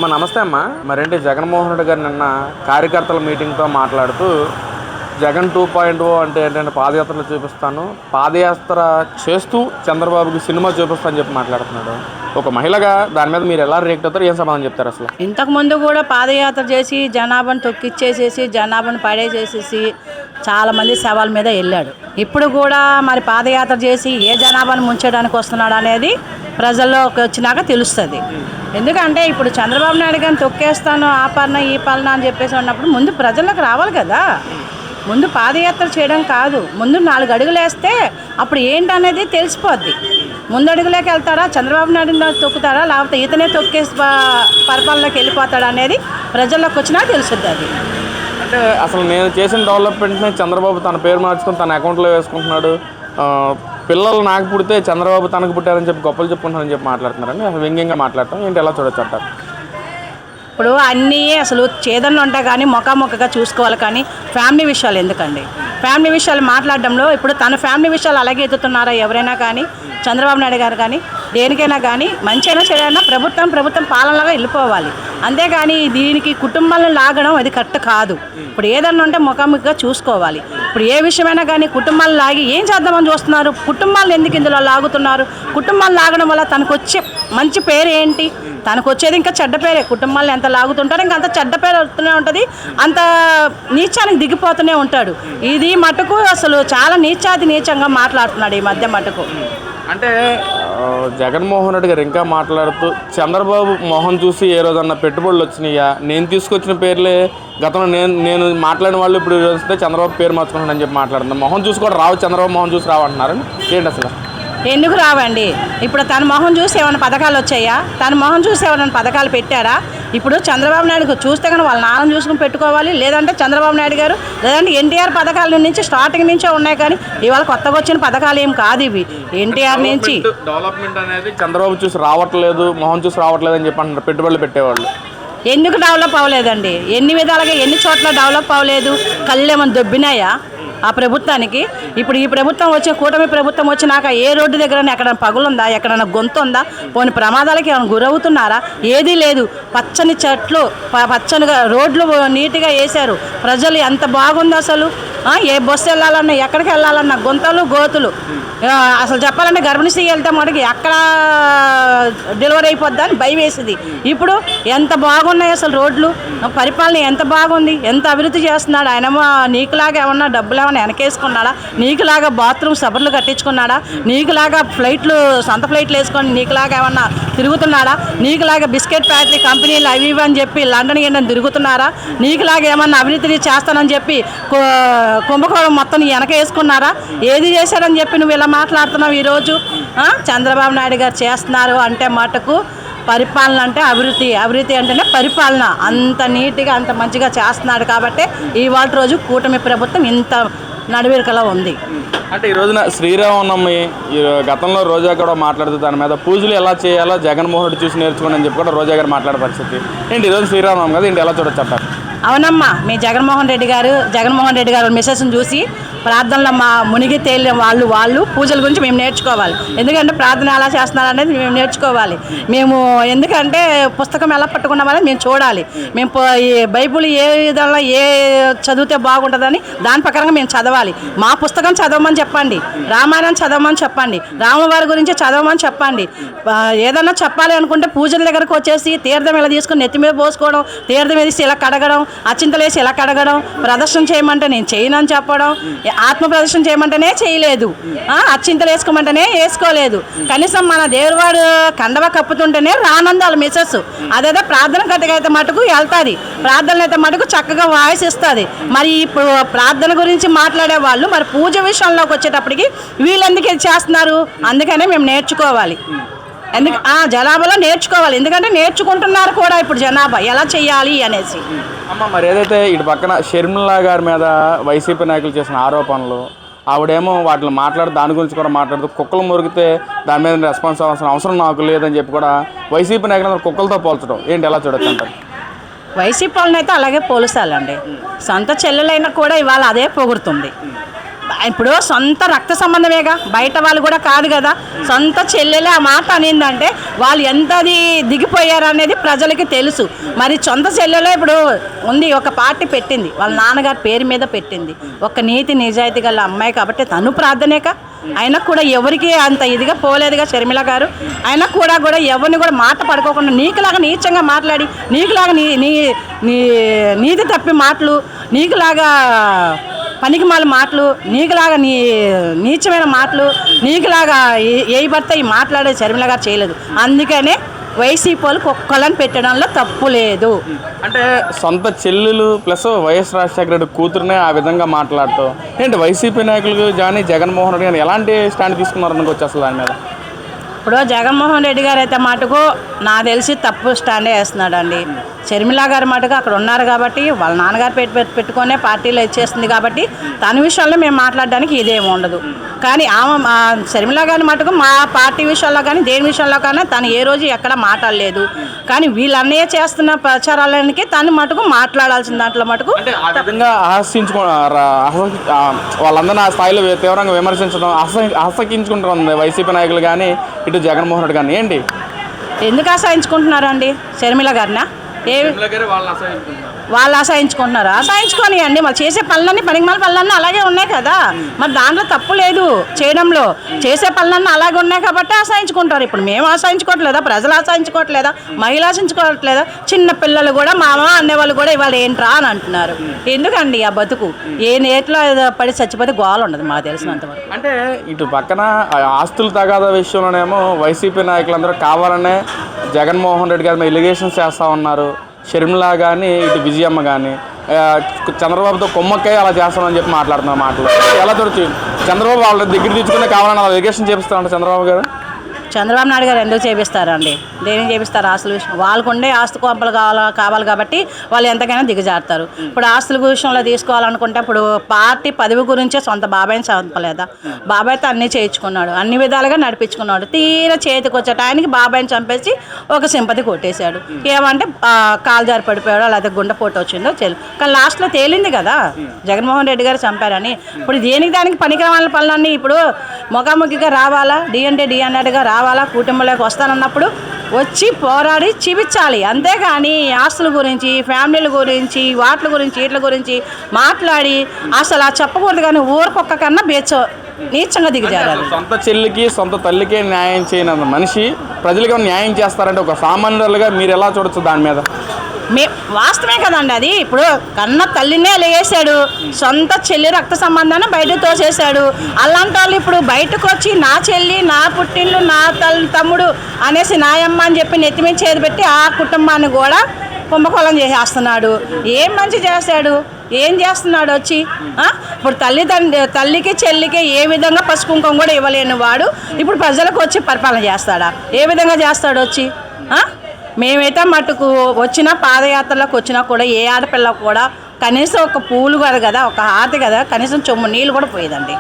నమస్తే అమ్మా. మరేంటి జగన్మోహన్ రెడ్డి గారు నిన్న కార్యకర్తల మీటింగ్తో మాట్లాడుతూ జగన్ 2.0 అంటే ఏంటంటే పాదయాత్రలు చూపిస్తాను, పాదయాత్ర చేస్తూ చంద్రబాబుకి సినిమా చూపిస్తాను చెప్పి మాట్లాడుతున్నాడు. ఒక మహిళగా దాని మీద మీరు ఎలా రియాక్ట్ అవుతారు, ఏం సమాధానం చెప్తారు? అసలు ఇంతకుముందు కూడా పాదయాత్ర చేసి జనాభాను తొక్కిచ్చేసేసి జనాభాను పడేసేసేసి చాలామంది శవాల మీద వెళ్ళాడు. ఇప్పుడు కూడా మరి పాదయాత్ర చేసి ఏ జనాభాను ముంచడానికి వస్తున్నాడు అనేది ప్రజల్లోకి వచ్చినాక తెలుస్తుంది. ఎందుకంటే ఇప్పుడు చంద్రబాబు నాయుడు గారిని తొక్కేస్తాను ఆ పాలన ఈ పాలన అని చెప్పేసి ఉన్నప్పుడు ముందు ప్రజల్లోకి రావాలి కదా. ముందు పాదయాత్ర చేయడం కాదు, ముందు 4 అడుగులు వేస్తే అప్పుడు ఏంటనేది తెలిసిపోద్ది. ముందు అడుగులోకి వెళ్తారా, చంద్రబాబు నాయుడు తొక్కుతారా, లేకపోతే ఇతనే తొక్కేసి పరిపాలనలోకి వెళ్ళిపోతాడా అనేది ప్రజల్లోకి వచ్చినా తెలుస్తుంది. అది అంటే అసలు నేను చేసిన డెవలప్మెంట్ని చంద్రబాబు తన పేరు మార్చుకొని తన అకౌంట్లో వేసుకుంటున్నాడు, పిల్లలు నాకు పుడితే చంద్రబాబు తనకు పుట్టారని చెప్పి గొప్పలు చెప్పుకుంటారని చెప్పి మాట్లాడుతున్నారని అసలు వ్యంగ్యంగా మాట్లాడటం ఏంటి, ఎలా చూడొచ్చు అంటారు? ఇప్పుడు అన్నీ అసలు చేదన్లు ఉంటాయి కానీ మొక్కగా చూసుకోవాలి, కానీ ఫ్యామిలీ విషయాలు ఎందుకండి? ఫ్యామిలీ విషయాలు మాట్లాడడంలో ఇప్పుడు తన ఫ్యామిలీ విషయాలు అలాగే ఎత్తుతున్నారా ఎవరైనా కానీ, చంద్రబాబు నాయుడు గారు కానీ, దేనికైనా కానీ మంచి అయినా చెడైనా ప్రభుత్వం పాలనగా వెళ్ళిపోవాలి. అంతేగాని దీనికి కుటుంబాలను లాగడం అది కరెక్ట్ కాదు. ఇప్పుడు ఏదన్నా ఉంటే ముఖాముఖిగా చూసుకోవాలి. ఇప్పుడు ఏ విషయమైనా కానీ కుటుంబాలు లాగి ఏం చేద్దామని చూస్తున్నారు, కుటుంబాలను ఎందుకు ఇందులో లాగుతున్నారు? కుటుంబాలు లాగడం వల్ల తనకు వచ్చే మంచి పేరు ఏంటి? తనకు వచ్చేది ఇంకా చెడ్డ పేరే. కుటుంబాలను ఎంత లాగుతుంటారో ఇంకా అంత చెడ్డ పేరు వస్తూనే ఉంటుంది, అంత నీచానికి దిగిపోతూనే ఉంటాడు. ఇది మటుకు అసలు చాలా నీచంగా మాట్లాడుతున్నాడు ఈ మధ్య మటుకు. అంటే జగన్మోహన్ రెడ్డి గారు ఇంకా మాట్లాడుతూ చంద్రబాబు మొహం చూసి ఏ రోజన్నా పెట్టుబడులు వచ్చినాయా, నేను తీసుకొచ్చిన పేర్లే గతంలో నేను మాట్లాడిన వాళ్ళు ఇప్పుడు వస్తే చంద్రబాబు పేరు మార్చుకుంటానని చెప్పి మాట్లాడుతున్నాను. మొహం చూసి కూడా రావు, చంద్రబాబు మొహం చూసి రావంటున్నారు. ఏంటి అసలు? ఎందుకు రావండి? ఇప్పుడు తన మొహం చూసి ఏమైనా పథకాలు వచ్చాయా? తన మొహం చూసి ఏమైనా పథకాలు పెట్టారా? ఇప్పుడు చంద్రబాబు నాయుడు చూస్తే కానీ వాళ్ళ నాన్న చూసుకుని పెట్టుకోవాలి, లేదంటే చంద్రబాబు నాయుడు గారు లేదంటే ఎన్టీఆర్ పథకాల నుంచి స్టార్టింగ్ నుంచే ఉన్నాయి, కానీ ఇవాళ కొత్తగా వచ్చిన పథకాలు ఏం కాదు ఇవి. ఎన్టీఆర్ నుంచి డెవలప్మెంట్ అనేది చంద్రబాబు చూసి రావట్లేదు, మొహం చూసి రావట్లేదు అని చెప్పి అంటారు పెట్టుబడులు పెట్టేవాళ్ళు. ఎందుకు డెవలప్ అవ్వలేదండి? ఎన్ని విధాలుగా ఎన్ని చోట్ల డెవలప్ అవ్వలేదు? కళ్ళేమని దొబ్బినాయా ఆ ప్రభుత్వానికి? ఇప్పుడు ఈ ప్రభుత్వం వచ్చే కూటమి ప్రభుత్వం వచ్చినాక ఏ రోడ్డు దగ్గర ఎక్కడైనా పగులుందా, ఎక్కడైనా గొంతు ఉందా, పోని ప్రమాదాలకి ఏమైనా గురవుతున్నారా? ఏదీ లేదు. పచ్చని చెట్లు, పచ్చనిగా రోడ్లు నీట్గా వేశారు. ప్రజలు ఎంత బాగుంది అసలు. ఏ బస్సు వెళ్ళాలన్నా ఎక్కడికి వెళ్ళాలన్నా గుంతలు గోతులు. అసలు చెప్పాలంటే గర్భిణీ స్త్రీ వెళ్తే మటుకు ఎక్కడ డెలివరీ అయిపోద్దా అని భయం వేసింది. ఇప్పుడు ఎంత బాగున్నాయి అసలు రోడ్లు, పరిపాలన ఎంత బాగుంది, ఎంత అభివృద్ధి చేస్తున్నాడు ఆయన. నీకులాగా ఏమన్నా డబ్బులు ఏమన్నా వెనకేసుకున్నాడా? నీకులాగా బాత్రూమ్ సబర్లు కట్టించుకున్నాడా? నీకులాగా సొంత ఫ్లైట్లు వేసుకొని నీకులాగా ఏమన్నా తిరుగుతున్నాడా? నీకులాగా బిస్కెట్ ఫ్యాక్టరీ కంపెనీలు అవి ఇవి అని చెప్పి లండన్ గిన్నె తిరుగుతున్నారా? నీకులాగా ఏమన్నా అభివృద్ధి చేస్తానని చెప్పి కుంభకోణం మొత్తం వెనక వేసుకున్నారా? ఏది చేశారని చెప్పి నువ్వు ఇలా మాట్లాడుతున్నావు ఈరోజు? చంద్రబాబు నాయుడు గారు చేస్తున్నారు అంటే మటుకు పరిపాలన అంటే అభివృద్ధి అంటేనే పరిపాలన. అంత నీట్గా అంత మంచిగా చేస్తున్నాడు కాబట్టి ఇవాళ రోజు కూటమి ప్రభుత్వం ఇంత నడివేరికలో ఉంది. అంటే ఈ రోజున శ్రీరామనవమి, గతంలో రోజా కూడా మాట్లాడుతూ దాని మీద పూజలు ఎలా చేయాలో జగన్మోహన్ రెడ్డి చూసి నేర్చుకోండి అని చెప్పి కూడా రోజా గారు మాట్లాడే పరిస్థితి ఏంటి? ఈరోజు శ్రీరామనవమి కదా, ఏంటి ఎలా చూడొచ్చు అంటారు? అవునమ్మా, మీ జగన్మోహన్ రెడ్డి గారు మెసేజ్ని చూసి ప్రార్థనలో మా మునిగి తేలిన వాళ్ళు పూజల గురించి మేము నేర్చుకోవాలి. ఎందుకంటే ప్రార్థన ఎలా చేస్తున్నారు అనేది మేము నేర్చుకోవాలి. మేము ఎందుకంటే పుస్తకం ఎలా పట్టుకున్నామనేది మేము చూడాలి. మేము ఈ బైబుల్ ఏ విధంగా ఏ చదివితే బాగుంటుందని దాని ప్రకారంగా మేము చదవాలి. మా పుస్తకం చదవమని చెప్పండి, రామాయణం చదవమని చెప్పండి, రాముల వారి గురించి చదవమని చెప్పండి. ఏదన్నా చెప్పాలి అనుకుంటే పూజల దగ్గరకు వచ్చేసి తీర్థం ఇలా తీసుకొని నెత్తి మీద పోసుకోవడం, తీర్థం వేసి ఇలా కడగడం, అచింతలేసి ఇలా కడగడం, ప్రదర్శన చేయమంటే నేను చేయనని చెప్పడం, ఆత్మ ప్రదర్శన చేయమంటేనే చేయలేదు, అచింతలు వేసుకోమంటేనే వేసుకోలేదు. కనీసం మన దేవుడివాడు కండవ కప్పుతుంటేనే రానందాలు మెసేజ్. అదేదో ప్రార్థన కట్టగైతే మటుకు వెళ్తుంది, ప్రార్థనలు అయితే మటుకు చక్కగా వాయిస్ ఇస్తుంది. మరి ఇప్పుడు ప్రార్థన గురించి మాట్లాడే వాళ్ళు మరి పూజ విషయంలోకి వచ్చేటప్పటికి వీళ్ళు ఎందుకు ఇది చేస్తున్నారు? అందుకనే మేము నేర్చుకోవాలి. జనాభాలో నేర్చుకోవాలి, ఎందుకంటే నేర్చుకుంటున్నారు కూడా ఇప్పుడు జనాభా ఎలా చెయ్యాలి అనేసి. అమ్మ, మరి ఏదైతే ఇటు పక్కన షర్మిలా గారి మీద వైసీపీ నాయకులు చేసిన ఆరోపణలు, ఆవిడేమో వాటిని దాని గురించి కూడా మాట్లాడుతూ కుక్కలు మురిగితే దాని మీద రెస్పాన్స్ అవ్వాల్సిన అవసరం నాకు లేదని చెప్పి కూడా వైసీపీ నాయకులు కుక్కలతో పోల్చడం ఏంటి, ఎలా చూడొచ్చు అంటారు? వైసీపీ వాళ్ళని అయితే అలాగే పోలుస్తాలండి. సొంత చెల్లెలైనా కూడా ఇవాళ అదే పొగుడుతుంది. ఇప్పుడు సొంత రక్త సంబంధమేగా, బయట వాళ్ళు కూడా కాదు కదా. సొంత చెల్లెలే ఆ మాట అనిందంటే వాళ్ళు ఎంతది దిగిపోయారు అనేది ప్రజలకి తెలుసు. మరి సొంత చెల్లెలో ఇప్పుడు ఉంది, ఒక పార్టీ పెట్టింది, వాళ్ళ నాన్నగారి పేరు మీద పెట్టింది, ఒక నీతి నిజాయితీ గల అమ్మాయి కాబట్టి తను ప్రార్థనేక. అయినా కూడా ఎవరికి అంత ఇదిగా పోలేదుగా షర్మిల గారు. అయినా కూడా ఎవరిని కూడా మాట పడుకోకుండా నీకులాగా నీచంగా మాట్లాడి, నీకులాగా నీతి తప్పి మాటలు, నీకులాగా పనికిమాల మాటలు, నీకులాగా నీచమైన మాటలు, నీకులాగా ఏ భర్త ఈ మాట్లాడే షర్మిల గారు చేయలేదు. అందుకనే వైసీపీ వాళ్ళకి ఒక్కళ్ళని పెట్టడంలో తప్పు లేదు. అంటే సొంత చెల్లెలు ప్లస్ వైఎస్ రాజశేఖర రెడ్డి కూతురునే ఆ విధంగా మాట్లాడుతూ ఏంటి వైసీపీ నాయకులు కానీ జగన్మోహన్ రెడ్డి కానీ ఎలాంటి స్టాండ్ తీసుకున్నారు అనుకోవచ్చు అసలు దాని మీద? ఇప్పుడు జగన్మోహన్ రెడ్డి గారు అయితే మటుకు నాకు తెలిసి తప్పు స్టాండే వేస్తున్నాడు అండి. షర్మిల గారి మటుకు అక్కడ ఉన్నారు కాబట్టి, వాళ్ళ నాన్నగారు పెట్టుకునే పార్టీలో ఇచ్చేస్తుంది కాబట్టి తన విషయంలో మేము మాట్లాడడానికి ఇదేమి ఉండదు. కానీ షర్మిల గారి మటుకు మా పార్టీ విషయంలో కానీ దేని విషయంలో కానీ తను ఏ రోజు ఎక్కడ మాట్లాడలేదు. కానీ వీళ్ళన్నయ్య చేస్తున్న ప్రచారాలకి తను మటుకు మాట్లాడాల్సిన దాంట్లో మటుకు ఆ విధంగా వాళ్ళందరూ ఆ స్థాయిలో తీవ్రంగా విమర్శించడం, అసహించుకుంటుంది వైసీపీ నాయకులు కానీ ఇటు జగన్మోహన్ రెడ్డి కానీ. ఏంటి ఎందుకు అసహించుకుంటున్నారు అండి షర్మిల గారిన? వాళ్ళు అసహించుకుంటున్నారు, అసహించుకొని అండి. మరి చేసే పనులన్నీ పనికిమాల పనులన్నీ అలాగే ఉన్నాయి కదా, మరి దాంట్లో తప్పు లేదు చేయడంలో. చేసే పనులన్నీ అలాగే ఉన్నాయి కాబట్టి అసహించుకుంటారు. ఇప్పుడు మేము అసహించుకోవట్లేదా? ప్రజలు అసహించుకోవట్లేదా? మహిళలు అసహించుకోవట్లేదా? చిన్న పిల్లలు కూడా మామ అనేవాళ్ళు కూడా ఇవాళ ఏంట్రా అని అంటున్నారు. ఎందుకండి ఆ బతుకు? ఏ నేట్లో పడి చచ్చిపోతే గోల ఉండదు మాకు తెలిసినంతవరకు. అంటే ఇటు పక్కన ఆస్తుల తగాదా విషయంలోనేమో వైసీపీ నాయకులందరూ కావాలనే జగన్మోహన్ రెడ్డి గారి మీద ఎలిగేషన్స్ చేస్తూ ఉన్నారు. షర్మిల కానీ ఇటు విజయమ్మ కానీ చంద్రబాబుతో కొమ్మక్కాయ అలా చేస్తామని చెప్పి మాట్లాడుతున్నారు మాటలు. ఎలా దొరుకుతుంది? చంద్రబాబు వాళ్ళ దగ్గర తెచ్చుకునే కావాలని అలా ఎలిగేషన్ చేపిస్తారంట చంద్రబాబు గారు. చంద్రబాబు నాయుడు గారు ఎందుకు చేపిస్తారండి? దేనికి చేపిస్తారు? ఆస్తుల విషయం వాళ్ళకు ఉండే ఆస్తు కొంపలు కావాలి కాబట్టి వాళ్ళు ఎంతకైనా దిగజారుతారు. ఇప్పుడు ఆస్తుల విషయంలో తీసుకోవాలనుకుంటే ఇప్పుడు పార్టీ పదవి గురించే సొంత బాబాయ్ని చంపలేదా? బాబాయ్తో అన్నీ చేయించుకున్నాడు, అన్ని విధాలుగా నడిపించుకున్నాడు. తీరా చేతికి వచ్చే టైంకి బాబాయ్ని చంపేసి ఒక సింపతి కొట్టేశాడు. ఏమంటే కాలు జారి పడిపోయాడో లేకపోతే గుండెపోటు వచ్చిందో తెలియదు. కానీ లాస్ట్లో తేలింది కదా జగన్మోహన్ రెడ్డి గారు చంపారని. ఇప్పుడు దేనికి దానికి పనికిరాని పనులన్నీ ఇప్పుడు ముఖాముఖిగా రావాలా, డి అంటే డి అన్నట్టుగా రావాలా, కుటుంబంలోకి వస్తానన్నప్పుడు వచ్చి పోరాడి చూపించాలి. అంతేగాని ఆస్తుల గురించి, ఫ్యామిలీల గురించి, వాటి గురించి, వీటి గురించి మాట్లాడి అసలు ఆ చెప్పకూడదు. కానీ ఊరికొక్క కన్నా నీచంగా దిగజారు. సొంత చెల్లికి సొంత తల్లికే న్యాయం చేయనంత మనిషి ప్రజలకి న్యాయం చేస్తారంటే ఒక సామాన్యులుగా మీరు ఎలా చూడొచ్చు దాని మీద? వాస్తవమే కదండి అది. ఇప్పుడు కన్న తల్లినే లేసాడు, సొంత చెల్లి రక్త సంబంధాన్ని బయటకు తోసేశాడు. అలాంటి వాళ్ళు ఇప్పుడు బయటకు వచ్చి నా చెల్లి, నా పుట్టిల్లు, నా తమ్ముడు అనేసి నాయమ్మ అని చెప్పి నెత్తిమీద చేతి పెట్టి ఆ కుటుంబాన్ని కూడా కుంభకోళం చేసేస్తున్నాడు. ఏం మంచి చేశాడు? ఏం చేస్తున్నాడు వచ్చి? ఇప్పుడు తల్లికి చెల్లికి ఏ విధంగా పసుకుంకం కూడా ఇవ్వలేని వాడు ఇప్పుడు ప్రజలకు వచ్చి పరిపాలన చేస్తాడా? ఏ విధంగా చేస్తాడు వచ్చి? మేమైతే మటుకు వచ్చిన పాదయాత్రలకు వచ్చినా కూడా ఏ ఆడపిల్ల కూడా కనీసం ఒక పూలు కదా, ఒక హాతి కదా, కనీసం చెమ్ము నీళ్ళు కూడా పోయేదండి.